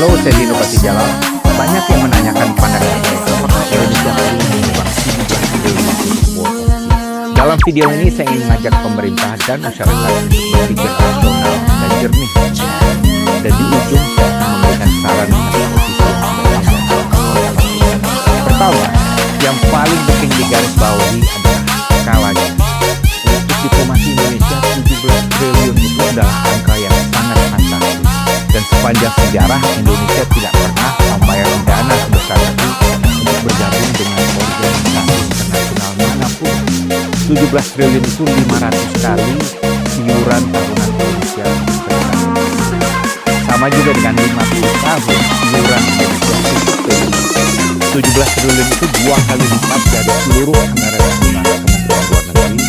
Halo, saya Dino Patijalal. Banyak yang menanyakan pandangan saya apakah Indonesia perlu menyumbang 17 triliun untuk World of Peace. Dalam video ini saya ingin mengajak pemerintah dan masyarakat untuk berpikir rasional dan jernih. Dan di ujung saya akan memberikan saran mengenai posisi yang sebenarnya dan apa. Pertama, yang paling penting digarisbawahi adalah skalanya. Untuk diplomasi Indonesia, 17 triliun itu adalah angka yang sangat fantastis. Dan sepanjang sejarah, Indonesia tidak pernah membayar dana sebesar itu untuk bergabung dengan organisasi internasional manapun. 17 triliun itu 500 kali iuran tahunan Indonesia. Sama juga dengan 50 tahun iuran Indonesia untuk PBB. 17 triliun itu 2 kali lipat dari seluruh anggaran nasional Kementerian Luar Negeri.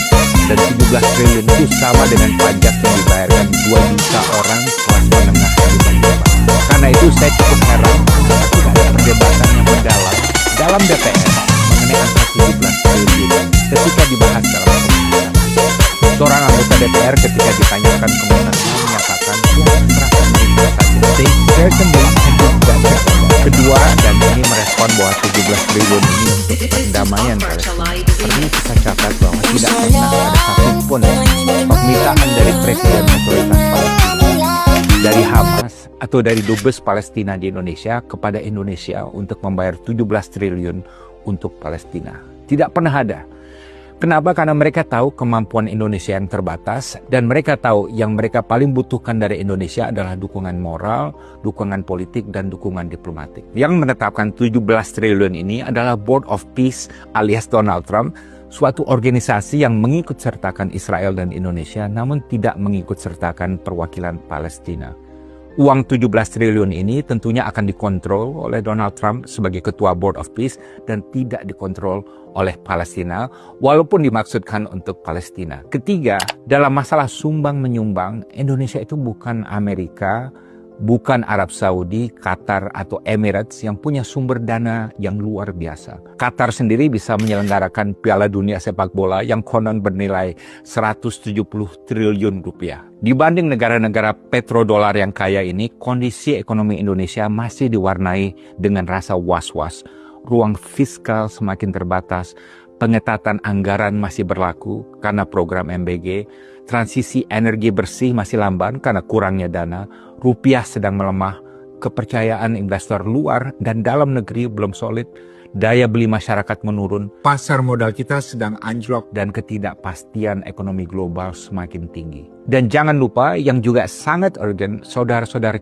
Dan 17 triliun itu sama dengan pajak yang dibayarkan 2 juta orang kelas menengah di Banyuwangi. Karena itu saya cukup heran kenapa tidak ada perdebatan yang mendalam dalam DPR mengenai angka 17 triliun ketika dibahas dalam pemerintahan. Seorang anggota DPR ketika ditanyakan kemenangan menyatakan dia merasa merintahkan they certainly can do better. Kedua, dan ini merespon bahwa 17 triliun ini untuk perdamaian Palestina. Perlu kita catat bahwa tidak pernah ada satupun permintaan dari Presiden Otoritas Palestina, dari Hamas atau dari Dubes Palestina di Indonesia kepada Indonesia untuk membayar 17 triliun untuk Palestina. Tidak pernah ada. Kenapa? Karena mereka tahu kemampuan Indonesia yang terbatas dan mereka tahu yang mereka paling butuhkan dari Indonesia adalah dukungan moral, dukungan politik, dan dukungan diplomatik. Yang menetapkan 17 triliun ini adalah Board of Peace alias Donald Trump, suatu organisasi yang mengikut sertakan Israel dan Indonesia namun tidak mengikut sertakan perwakilan Palestina. Uang 17 triliun ini tentunya akan dikontrol oleh Donald Trump sebagai ketua Board of Peace dan tidak dikontrol oleh Palestina, walaupun dimaksudkan untuk Palestina. Ketiga, dalam masalah sumbang-menyumbang, Indonesia itu bukan Amerika, bukan Arab Saudi, Qatar, atau Emirates yang punya sumber dana yang luar biasa. Qatar sendiri bisa menyelenggarakan Piala Dunia Sepak Bola yang konon bernilai 170 triliun rupiah. Dibanding negara-negara petrodolar yang kaya ini, kondisi ekonomi Indonesia masih diwarnai dengan rasa was-was. Ruang fiskal semakin terbatas, pengetatan anggaran masih berlaku karena program MBG, transisi energi bersih masih lamban karena kurangnya dana, rupiah sedang melemah, kepercayaan investor luar dan dalam negeri belum solid, daya beli masyarakat menurun, pasar modal kita sedang anjlok, dan ketidakpastian ekonomi global semakin tinggi. Dan jangan lupa yang juga sangat urgent, saudara-saudara